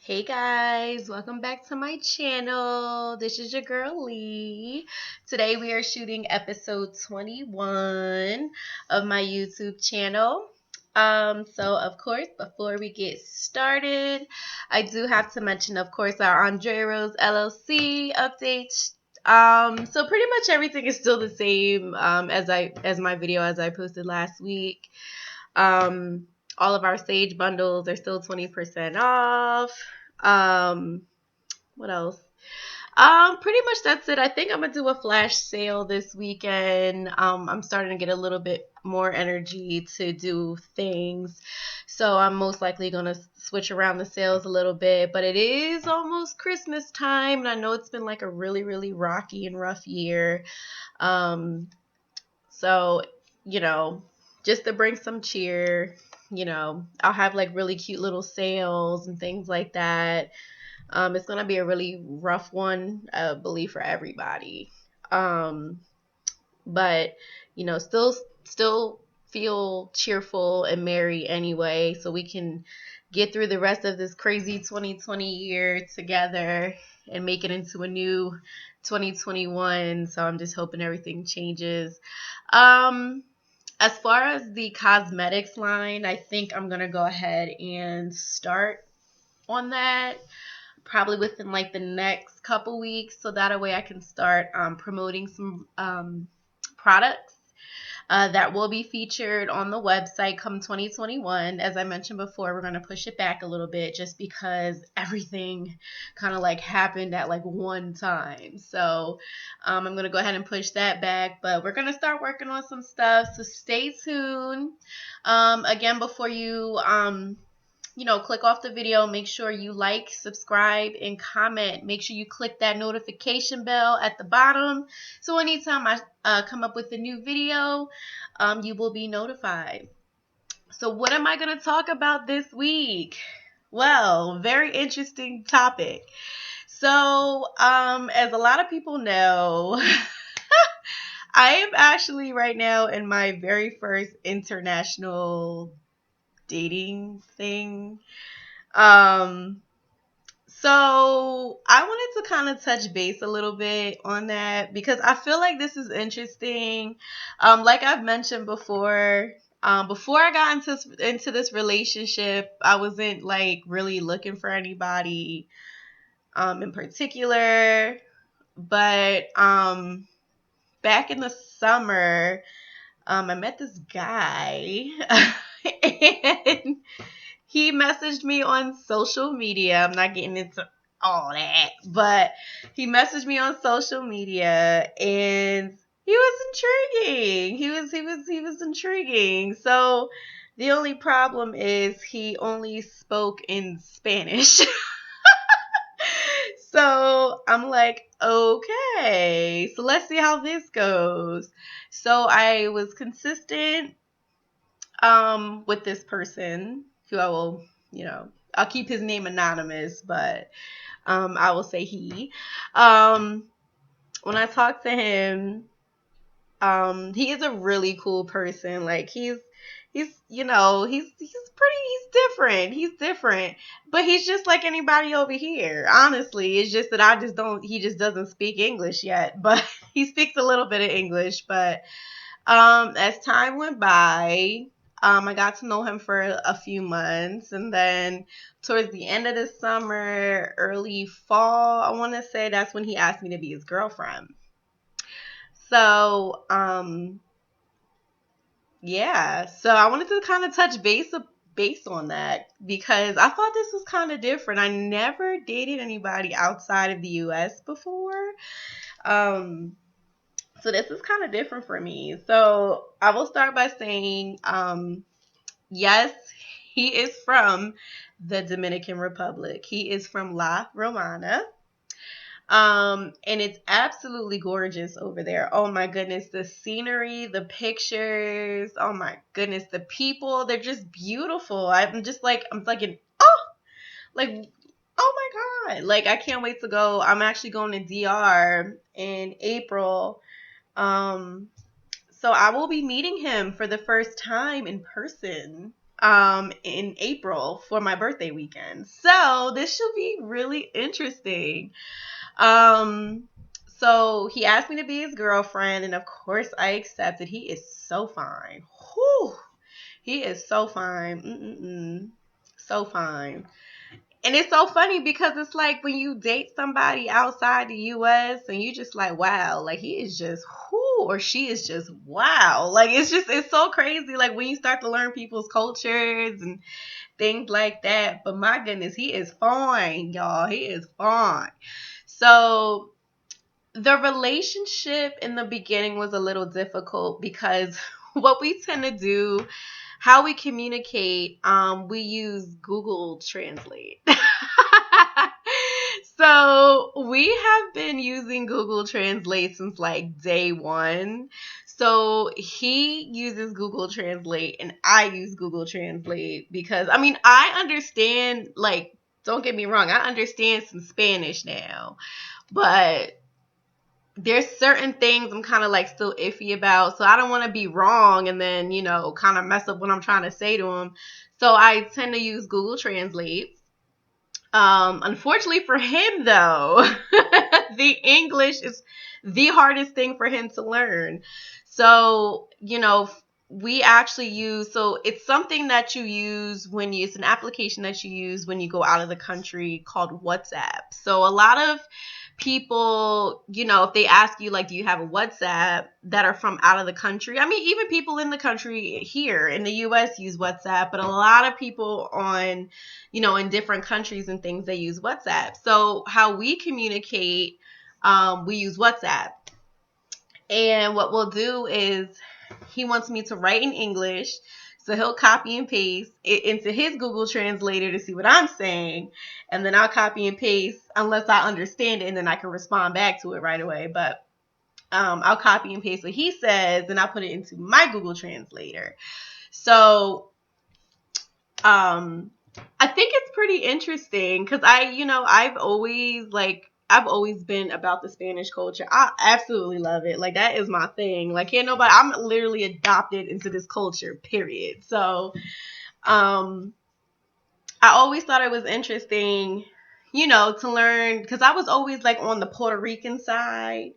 Hey guys, welcome back to my channel. This is your girl Lee. Today we are shooting episode 21 of my YouTube channel. So of course, before we get started, I do have to mention, of course, our Andrea-RoseLLC updates. So pretty much everything is still the same as my video as I posted last week. All of our Sage bundles are still 20% off. What else? Pretty much that's it. I think I'm gonna do a flash sale this weekend. I'm starting to get a little bit more energy to do things, so I'm most likely gonna switch around the sales a little bit. But it is almost Christmas time, and I know it's been like a really, really rocky and rough year. So just to bring some cheer, I'll have like really cute little sales and things like that. It's gonna be a really rough one, I believe, for everybody. But still feel cheerful and merry anyway, so we can get through the rest of this crazy 2020 year together and make it into a new 2021. So I'm just hoping everything changes. As far as the cosmetics line, I think I'm gonna go ahead and start on that probably within like the next couple weeks, so that way I can start promoting some products that will be featured on the website come 2021. As I mentioned before, we're going to push it back a little bit just because everything kind of like happened at like one time. So I'm going to go ahead and push that back, but we're going to start working on some stuff, so stay tuned. Again, before you click off the video, make sure you like, subscribe, and comment. Make sure you click that notification bell at the bottom, so anytime I come up with a new video, you will be notified. So what am I going to talk about this week? Well, very interesting topic. So as a lot of people know, I am actually right now in my very first international dating thing. So I wanted to kind of touch base a little bit on that because I feel like this is interesting. Like I've mentioned before I got into this relationship, I wasn't like really looking for anybody in particular. But back in the summer, I met this guy and he messaged me on social media. I'm not getting into all that, but he messaged me on social media and he was intriguing. He was intriguing. So the only problem is he only spoke in Spanish. So I'm like, okay, so let's see how this goes. So I was consistent with this person who I will, I'll keep his name anonymous, but I will say he. When I talk to him, he is a really cool person. Like he's different. He's different, but he's just like anybody over here. Honestly, it's just that he just doesn't speak English yet, but he speaks a little bit of English. But as time went by, I got to know him for a few months, and then towards the end of the summer, early fall, I want to say, that's when he asked me to be his girlfriend. So, yeah. So I wanted to kind of touch base on that because I thought this was kind of different. I never dated anybody outside of the U.S. before. So this is kind of different for me. So I will start by saying, yes, he is from the Dominican Republic. He is from La Romana. And it's absolutely gorgeous over there. Oh my goodness, the scenery, the pictures, oh my goodness, the people, they're just beautiful. I'm thinking, like, oh my God. Like, I can't wait to go. I'm actually going to DR in April. So I will be meeting him for the first time in person. in April for my birthday weekend. So this should be really interesting. Um, so he asked me to be his girlfriend, and of course I accepted. He is so fine. Whew. He is so fine. So fine. And it's so funny because it's like when you date somebody outside the US and you just like, wow, like he is just whoo, or she is just wow. Like it's so crazy. Like when you start to learn people's cultures and things like that. But my goodness, he is fine, y'all. He is fine. So the relationship in the beginning was a little difficult because what we tend to do, how we communicate, we use Google Translate. So we have been using Google Translate since like day one. So he uses Google Translate and I use Google Translate because I mean, I understand, like, don't get me wrong, I understand some Spanish now, but there's certain things I'm kind of like still iffy about. So I don't want to be wrong and then, kind of mess up what I'm trying to say to him. So I tend to use Google Translate. Unfortunately for him, though, the English is the hardest thing for him to learn. So, we actually use, so it's something that you use it's an application that you use when you go out of the country called WhatsApp. So a lot of people, if they ask you, like, do you have a WhatsApp, that are from out of the country? I mean, even people in the country here in the US use WhatsApp, but a lot of people on, in different countries and things, they use WhatsApp. So how we communicate, we use WhatsApp. And what we'll do is he wants me to write in English. So he'll copy and paste it into his Google Translator to see what I'm saying. And then I'll copy and paste unless I understand it, and then I can respond back to it right away. But I'll copy and paste what he says, and I'll put it into my Google Translator. So I think it's pretty interesting because I've always been about the Spanish culture. I absolutely love it. Like, that is my thing. Like, I'm literally adopted into this culture, period. So, I always thought it was interesting, to learn, because I was always like on the Puerto Rican side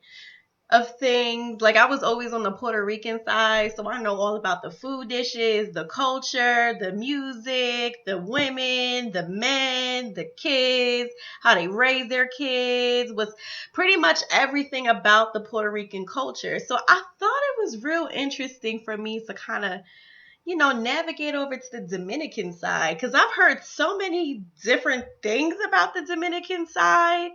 of things. Like, I was always on the Puerto Rican side, so I know all about the food dishes, the culture, the music, the women, the men, the kids, how they raise their kids, was pretty much everything about the Puerto Rican culture. So I thought it was real interesting for me to kind of, navigate over to the Dominican side, because I've heard so many different things about the Dominican side.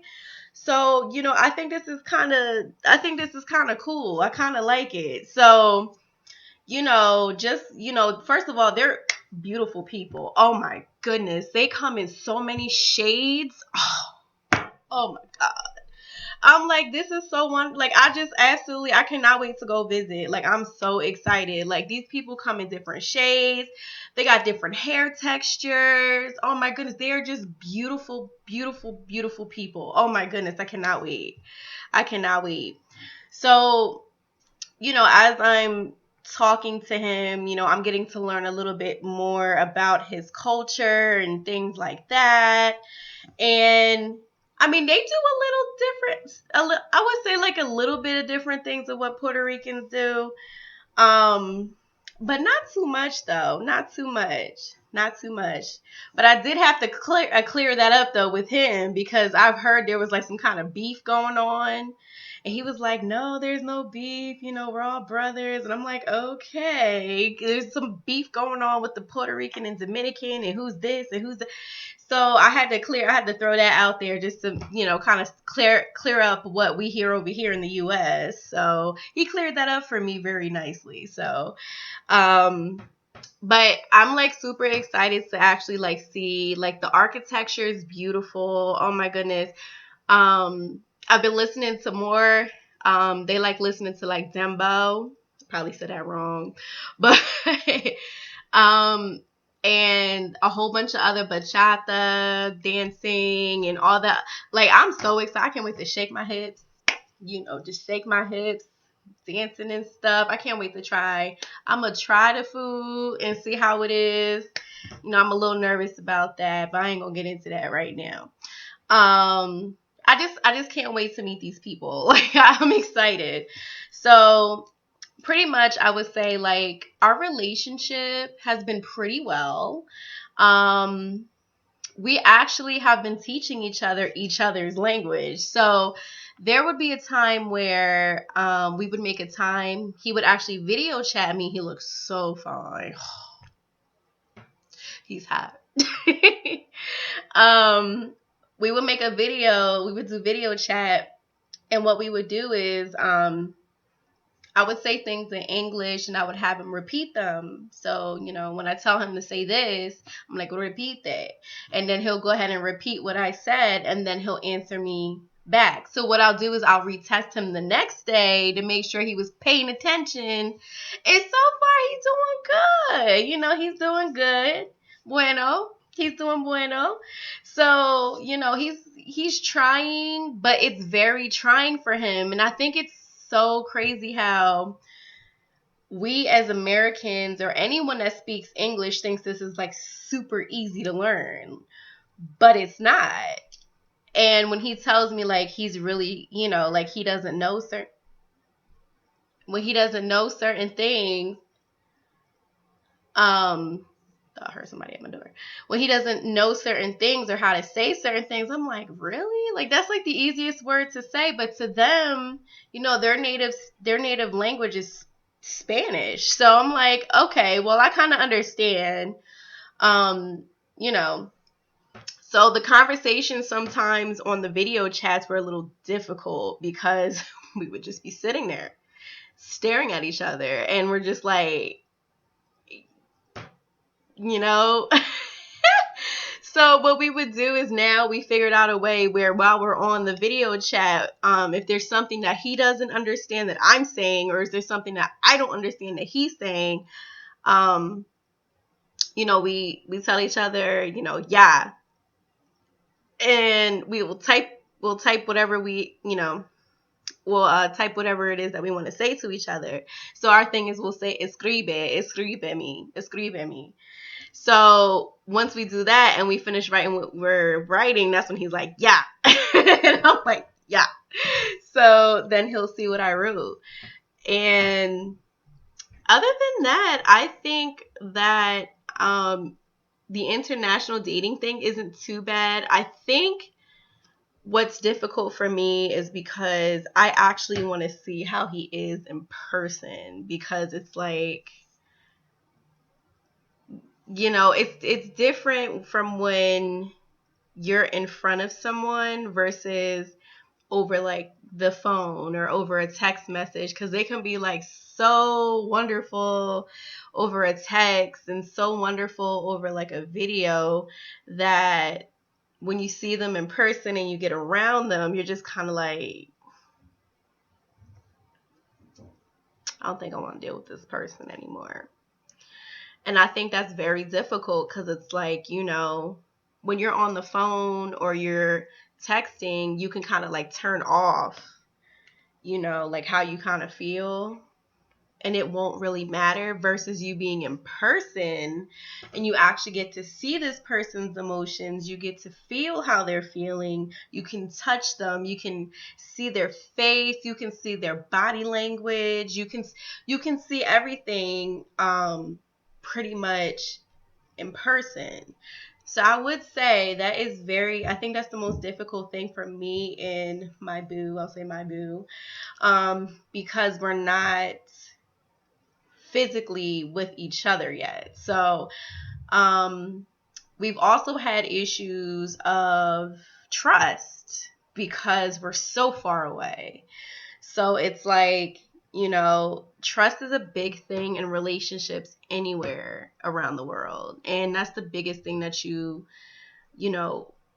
So, I think this is kind of cool. I kind of like it. So, first of all, they're beautiful people. Oh my goodness. They come in so many shades. Oh my God. I'm like, this is so like, I cannot wait to go visit. Like, I'm so excited. Like, these people come in different shades. They got different hair textures. Oh my goodness. They are just beautiful, beautiful, beautiful people. Oh my goodness. I cannot wait. I cannot wait. So, as I'm talking to him, I'm getting to learn a little bit more about his culture and things like that. And I mean, they do a little different. I would say like a little bit of different things of what Puerto Ricans do. But not too much though. Not too much. Not too much. But I did have to clear that up though with him, because I've heard there was like some kind of beef going on. And he was like, no, there's no beef. We're all brothers. And I'm like, okay, there's some beef going on with the Puerto Rican and Dominican, and who's this and who's that. So I had to throw that out there just to, kind of clear up what we hear over here in the US. So he cleared that up for me very nicely. So, but I'm like super excited to actually like see, like, the architecture is beautiful. Oh my goodness. I've been listening to more. They like listening to like Dembo. Probably said that wrong, but and a whole bunch of other bachata dancing and all that. Like, I'm so excited. I can't wait to shake my hips. Just shake my hips, dancing and stuff. I can't wait to try. I'm gonna try the food and see how it is. I'm a little nervous about that, but I ain't gonna get into that right now. I just can't wait to meet these people. Like, I'm excited. So pretty much I would say, like, our relationship has been pretty well. Um we actually have been teaching each other's language. So there would be a time where we would make a time. He would actually video chat me. He looks so fine. He's hot. um, we would make a video. We would do video chat, and what we would do is I would say things in English and I would have him repeat them. So, when I tell him to say this, I'm like, well, repeat that. And then he'll go ahead and repeat what I said, and then he'll answer me back. So what I'll do is I'll retest him the next day to make sure he was paying attention. And so far, he's doing good. He's doing good. Bueno. He's doing bueno. So, he's trying, but it's very trying for him. And I think it's so crazy how we as Americans or anyone that speaks English thinks this is like super easy to learn, but it's not. And when he tells me like he's really, like he doesn't know certain things, I heard somebody at my door. When he doesn't know certain things or how to say certain things, I'm like, really? Like, that's like the easiest word to say, but to them, their native language is Spanish. So I'm like, okay, well, I kind of understand. You know, so the conversations sometimes on the video chats were a little difficult because we would just be sitting there staring at each other and we're just like, So what we would do is now we figured out a way where while we're on the video chat, if there's something that he doesn't understand that I'm saying, or is there something that I don't understand that he's saying, we tell each other, yeah. And we'll type whatever we'll type whatever it is that we want to say to each other. So our thing is we'll say, escribe me. So once we do that and we finish writing what we're writing, that's when he's like, yeah. And I'm like, yeah. So then he'll see what I wrote. And other than that, I think that the international dating thing isn't too bad. I think what's difficult for me is because I actually want to see how he is in person, because it's like, it's different from when you're in front of someone versus over like the phone or over a text message, because they can be like so wonderful over a text and so wonderful over like a video that when you see them in person and you get around them, you're just kind of like, I don't think I want to deal with this person anymore. And I think that's very difficult because it's like, when you're on the phone or you're texting, you can kind of like turn off, like how you kind of feel. And it won't really matter versus you being in person and you actually get to see this person's emotions. You get to feel how they're feeling. You can touch them. You can see their face. You can see their body language. You can see everything pretty much in person. So I would say that is I think that's the most difficult thing for me and my boo. I'll say my boo. Because we're not physically with each other yet. So we've also had issues of trust because we're so far away. So it's like, trust is a big thing in relationships anywhere around the world. And that's the biggest thing that you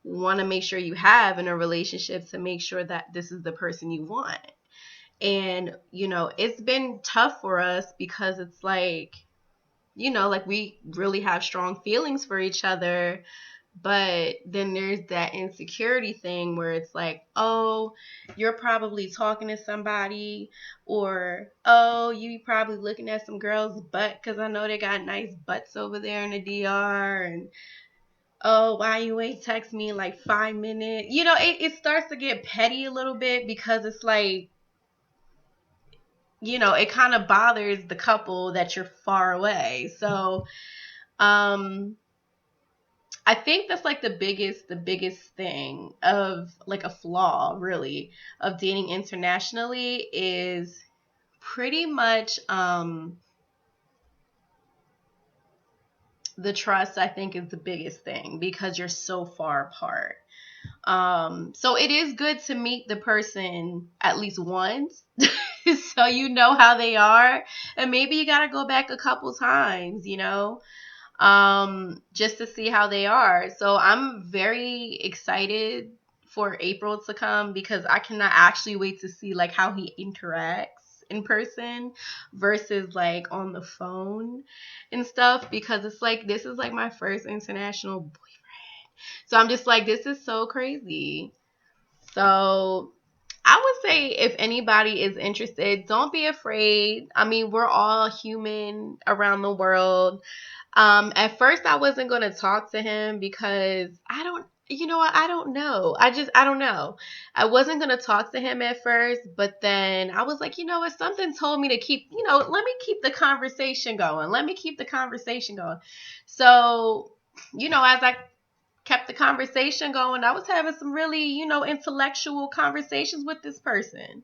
want to make sure you have in a relationship, to make sure that this is the person you want. And, it's been tough for us because it's like, like we really have strong feelings for each other, But then there's that insecurity thing where it's like, oh, you're probably talking to somebody, or oh, you probably looking at some girl's butt because I know they got nice butts over there in the DR, and oh, why you ain't text me in like 5 minutes? It starts to get petty a little bit because it's like, it kind of bothers the couple that you're far away. So, I think that's like the biggest thing of like a flaw really of dating internationally is pretty much the trust. I think is the biggest thing because you're so far apart. So it is good to meet the person at least once so you know how they are, and maybe you got to go back a couple times, just to see how they are. So I'm very excited for April to come because I cannot actually wait to see like how he interacts in person versus like on the phone and stuff, because it's like this is like my first international boyfriend. So I'm just like, this is so crazy. So I would say if anybody is interested, don't be afraid. I mean, we're all human around the world. At first I wasn't going to talk to him because I don't, you know what? I don't know. I don't know. I wasn't going to talk to him at first, but then I was like, you know what? Something told me to keep, let me keep the conversation going. Let me keep the conversation going. So, as I kept the conversation going, I was having some really, intellectual conversations with this person.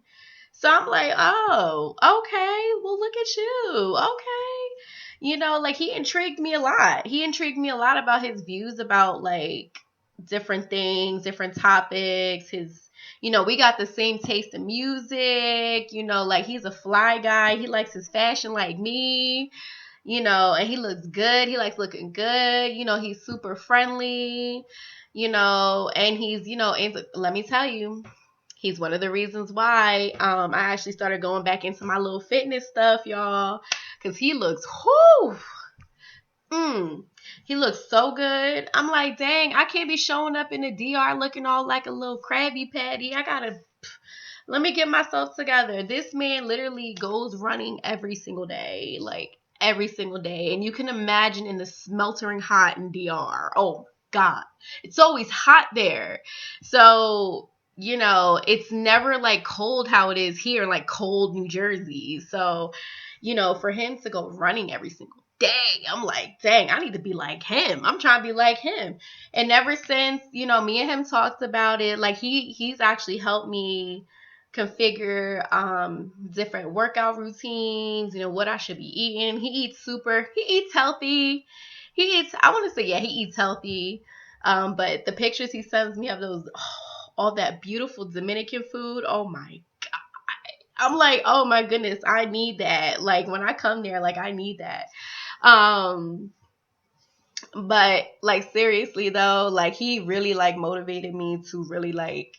So I'm like, oh, okay, well, look at you. Okay. Like he intrigued me a lot. He intrigued me a lot about his views about like different things, different topics. We got the same taste in music, like he's a fly guy. He likes his fashion like me, and he looks good. He likes looking good. He's super friendly, and he's, let me tell you, he's one of the reasons why I actually started going back into my little fitness stuff, y'all, because he looks, whoo, he looks so good. I'm like, dang, I can't be showing up in the DR looking all like a little Krabby Patty. I gotta, let me get myself together. This man literally goes running every single day, like every single day. And you can imagine in the smeltering hot in DR. Oh, God. It's always hot there. So, it's never like cold how it is here, like cold New Jersey. So, for him to go running every single day, I'm like, dang, I need to be like him. I'm trying to be like him. And ever since, me and him talked about it, like he's actually helped me configure different workout routines, what I should be eating. He eats healthy. I want to say, yeah, he eats healthy. But the pictures he sends me of those, all that beautiful Dominican food, oh my God. I'm like, oh my goodness, I need that. Like when I come there, like I need that. Um, but like seriously though, like he really like motivated me to really like,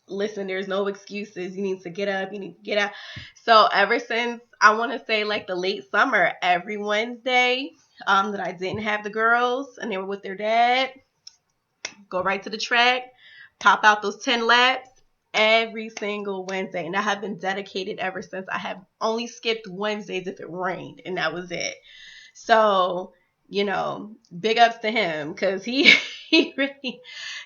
listen, there's no excuses. You need to get up. You need to get out. So ever since I want to say like the late summer, every Wednesday that I didn't have the girls and they were with their dad, go right to the track, pop out those 10 laps every single Wednesday. And I have been dedicated ever since. I have only skipped Wednesdays if it rained, and that was it. So, big ups to him because he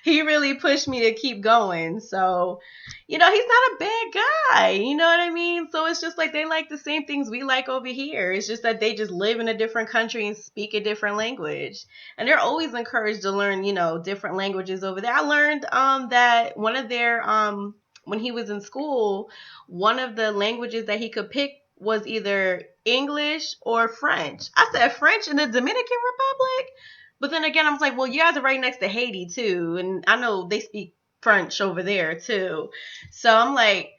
really pushed me to keep going. So, he's not a bad guy. You know what I mean? So it's just like they like the same things we like over here. It's just that they just live in a different country and speak a different language. And they're always encouraged to learn, different languages over there. I learned that one of their when he was in school, one of the languages that he could pick was either English or French. I said French in the Dominican Republic? But then again, I was like, well, you guys are right next to Haiti too. And I know they speak French over there too. So I'm like,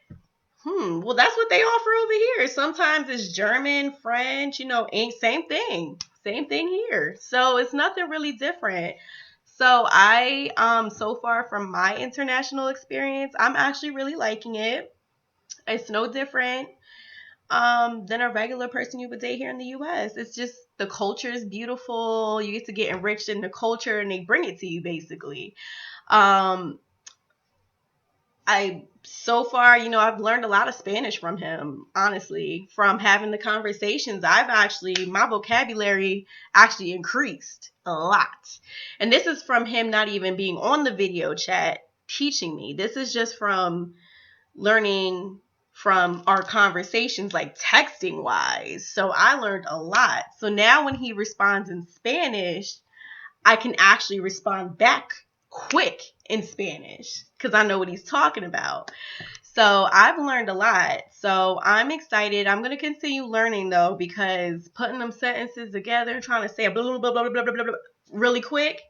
well, that's what they offer over here. Sometimes it's German, French, same thing. Same thing here. So it's nothing really different. So so far from my international experience, I'm actually really liking it. It's no different. than a regular person you would date here in the US. It's just the culture is beautiful. You get to get enriched in the culture and they bring it to you basically. Um, so far, I've learned a lot of Spanish from him, honestly, from having the conversations. My vocabulary actually increased a lot. And this is from him not even being on the video chat teaching me. This is just from learning from our conversations, like texting wise. So I learned a lot. So now when he responds in Spanish, I can actually respond back quick in Spanish because I know what he's talking about. So I've learned a lot. So I'm excited. I'm going to continue learning though, because putting them sentences together, trying to say a blah, blah, blah, blah, blah, blah, blah, blah, really quick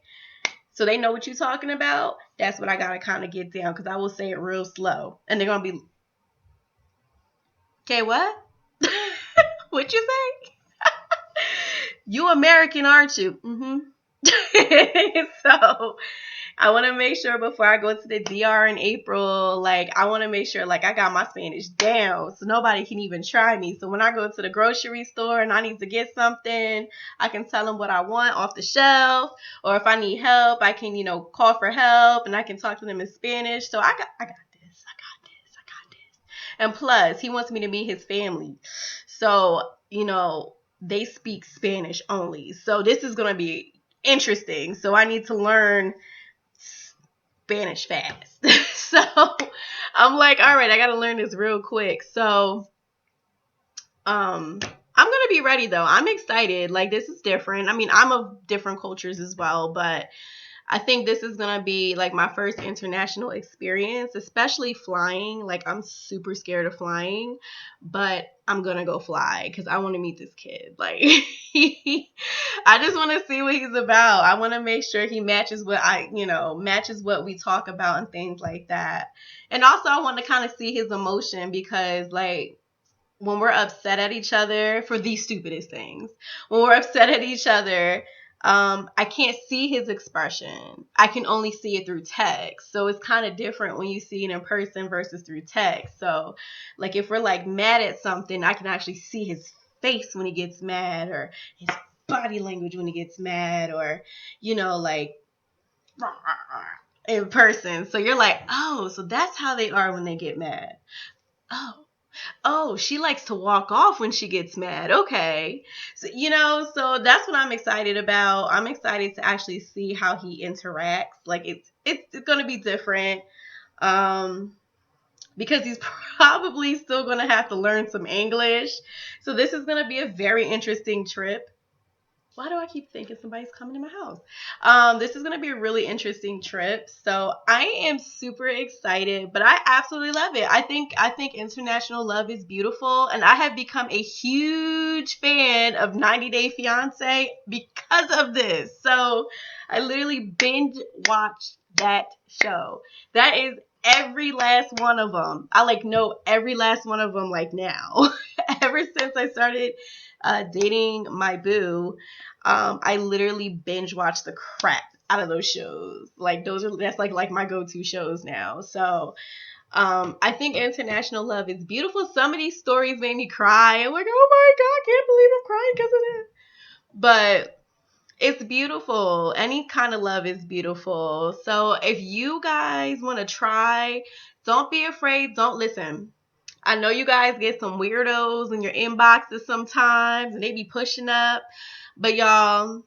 so they know what you're talking about, that's what I got to kind of get down, because I will say it real slow. And they're going to be, okay, what? What you say? You American, aren't you? Mm-hmm. So I want to make sure before I go to the DR in April, like, I want to make sure, like, I got my Spanish down so nobody can even try me. So when I go to the grocery store and I need to get something, I can tell them what I want off the shelf. Or if I need help, I can, call for help and I can talk to them in Spanish. So I got this. And plus, he wants me to meet his family. So, they speak Spanish only. So this is going to be interesting. So I need to learn Spanish fast. So I'm like, all right, I got to learn this real quick. So I'm going to be ready though. I'm excited. Like, this is different. I mean, I'm of different cultures as well, but I think this is going to be like my first international experience, especially flying. Like, I'm super scared of flying, but I'm going to go fly because I want to meet this kid. Like, I just want to see what he's about. I want to make sure he matches matches what we talk about and things like that. And also I want to kind of see his emotion because, like, when we're upset at each other for the stupidest things, when we're upset at each other, I can't see his expression. I can only see it through text. So it's kind of different when you see it in person versus through text. So, like, if we're like mad at something, I can actually see his face when he gets mad, or his body language when he gets mad, or, like, in person. So you're like, oh, so that's how they are when they get mad. Oh, she likes to walk off when she gets mad. Okay. So, so that's what I'm excited about. I'm excited to actually see how he interacts. Like, it's going to be different. Because he's probably still going to have to learn some English. So this is going to be a very interesting trip. Why do I keep thinking somebody's coming to my house? This is going to be a really interesting trip. So I am super excited, but I absolutely love it. I think international love is beautiful. And I have become a huge fan of 90 Day Fiancé because of this. So I literally binge watched that show. That is every last one of them. I know every last one of them now. Ever since I started dating my boo, I literally binge watch the crap out of those shows. That's like my go-to shows now. So I think international love is beautiful. Some of these stories made me cry. I'm like, oh my God, I can't believe I'm crying because of this. But it's beautiful. Any kind of love is beautiful. So if you guys want to try, don't be afraid. Don't listen. I know you guys get some weirdos in your inboxes sometimes and they be pushing up. But y'all,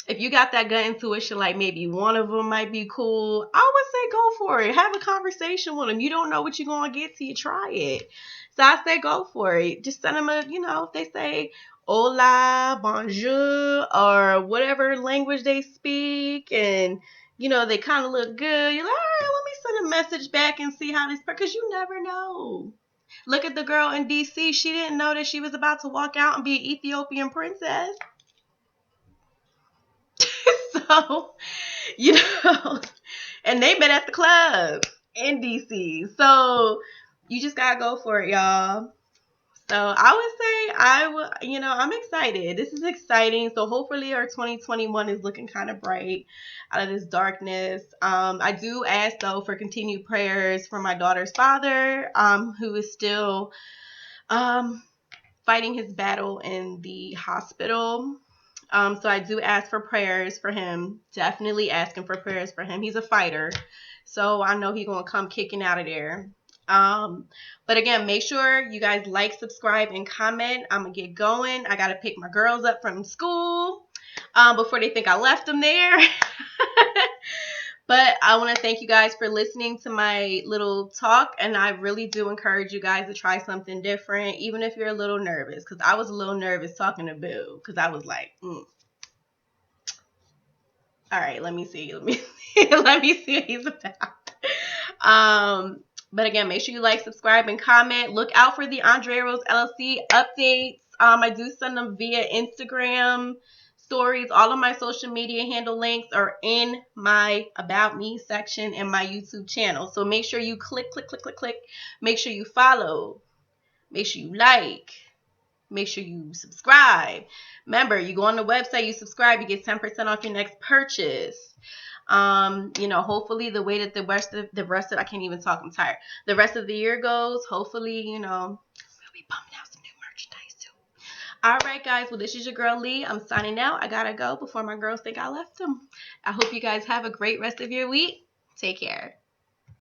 if you got that gut intuition, like maybe one of them might be cool, I would say go for it. Have a conversation with them. You don't know what you're going to get till you try it. So I say go for it. Just send them if they say hola, bonjour, or whatever language they speak, and, they kind of look good, you're like, all right, let me send a message back and see how this, because you never know. Look at the girl in D.C. She didn't know that she was about to walk out and be an Ethiopian princess. So, and they met at the club in DC. So you just gotta go for it, y'all. So I would say I'm excited. This is exciting. So hopefully our 2021 is looking kind of bright out of this darkness. I do ask though for continued prayers for my daughter's father, who is still fighting his battle in the hospital. So I do ask for prayers for him. Definitely asking for prayers for him. He's a fighter, so I know he's gonna come kicking out of there. But again, make sure you guys like, subscribe, and comment. I'm gonna get going. I gotta pick my girls up from school before they think I left them there. But I want to thank you guys for listening to my little talk, and I really do encourage you guys to try something different, even if you're a little nervous, because I was a little nervous talking to Boo, because I was like, all right, let me see. Let me see what he's about. But again, make sure you like, subscribe, and comment. Look out for the Andrea-RoseLLC updates. I do send them via Instagram stories. All of my social media handle links are in my About Me section in my YouTube channel. So make sure you click. Make sure you follow. Make sure you like. Make sure you subscribe. Remember, you go on the website, you subscribe, you get 10% off your next purchase. Hopefully the way that the rest of I can't even talk, I'm tired. The rest of the year goes, hopefully, we'll be pumping out some new merchandise too. All right, guys. Well, this is your girl Lee. I'm signing out. I gotta go before my girls think I left them. I hope you guys have a great rest of your week. Take care.